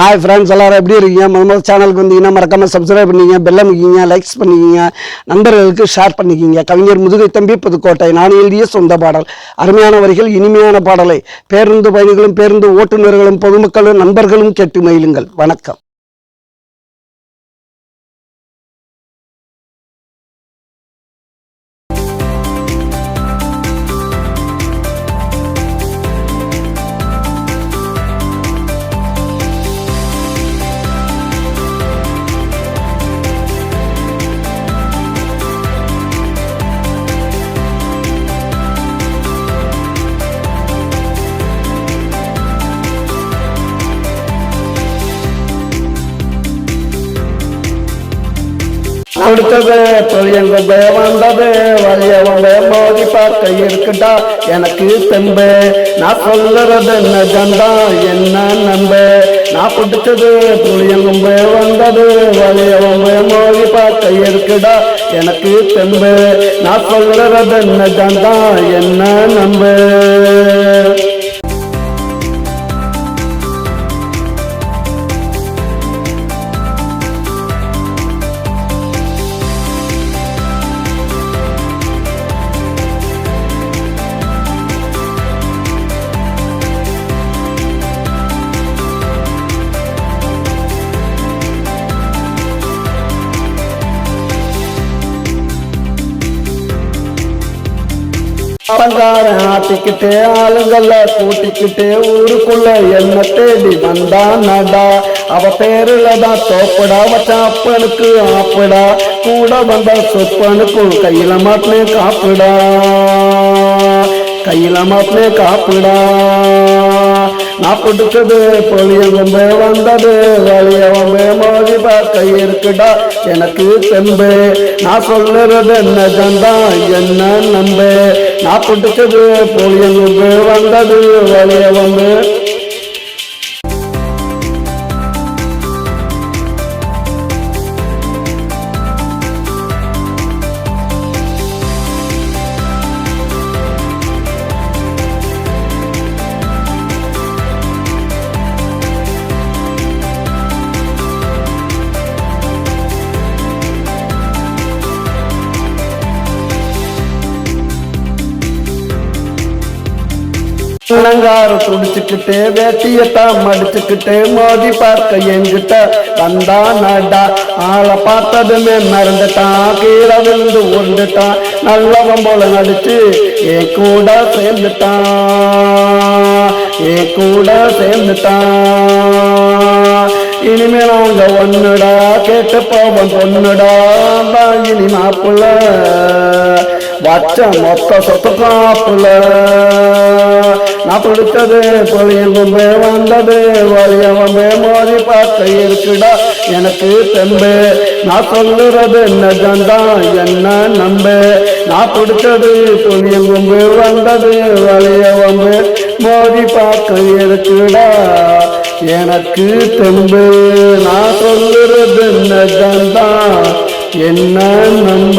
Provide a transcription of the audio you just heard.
Hi friends, எல்லாரும் எப்படி இருக்கீங்க? முதல் சேனலுக்கு வந்தீங்கன்னா மறக்காமல் சப்ஸ்கிரைப் பண்ணிக்கிங்க, பெல் அமைக்கிங்க, லைக்ஸ் பண்ணிக்கிங்க, நண்பர்களுக்கு ஷேர் பண்ணிக்கிங்க. கவிஞர் முதுகை தம்பி புதுக்கோட்டை. நான் எழுதிய சொந்த பாடல். அருமையான வரிகள், இனிமையான பாடலை பேருந்து பயணிகளும் பேருந்து ஓட்டுநர்களும் பொதுமக்களும் நண்பர்களும் கேட்டு மகிழுங்கள். வணக்கம். கொடுத்தது தொழியங்க வந்தது வழியவங்க மோதி பார்க்க இருக்குட்டா எனக்கு தெம்பு. நான் சொல்லுறது என்ன ஜண்டா என்ன நம்ப. நான் கொடுத்தது தொழியங்க வந்தது வழியவங்க மோதி பார்க்க இருக்குடா எனக்கு தெம்பு. நான் சொல்லுறது என்ன ஜண்டா என்ன நம்ப. பங்காரன் ஆட்டிக்கிட்டே ஆளுங்கள கூட்டிக்கிட்டே ஊருக்குள்ள என்ன தேடி வந்தா நடா. அவ பேருல தான் தோப்படா வச்சா அப்பனுக்கு ஆப்படா. கூட வந்தா சொப்பனுக்கும் கையில மாட்டினே காப்புடா. கையில மாட்டினே காப்புடா. நான் கொடுத்தது பொழியவங்க வந்தது வழியவங்க மோதி பார்க்க இருக்குடா எனக்கு தெம்பு. நான் சொல்லுறது என்ன ஜந்தா என்ன நம்ப. நான் கொடுத்தது பொழியவங்க வந்தது வழியவங்க. அலங்காரம் துடிச்சுக்கிட்டு வேட்டியத்தான் மடிச்சுக்கிட்டு மோதி பார்க்க எங்கிட்ட வந்தா நடா. ஆளை பார்த்ததுமே மறந்துட்டான், கீழே விழுந்து உருண்டுட்டான். நல்லவன் போல நடிச்சு என் கூட சேர்ந்துட்டான், என் கூட சேர்ந்துட்டான். இனிமே நாங்க ஒன்னுடா கேட்டு போவோம் பொண்ணுடா. இனி மாப்புல வச்ச மொத்த சொத்து காப்புல. நான் கொடுத்தது பொழியவங்க வந்தது வழியவங்க மோதி பார்க்க இருக்குடா எனக்கு தெம்பு. நான் சொல்லுறது என்ன ஜந்தா என்ன நம்ப. நான் கொடுத்தது பொழியவங்க வந்தது வழியவங்க மோதி பார்க்க இருக்குடா எனக்கு தெம்பு. நான் சொல்லுறது என்ன ஜந்தா என்ன நம்ப.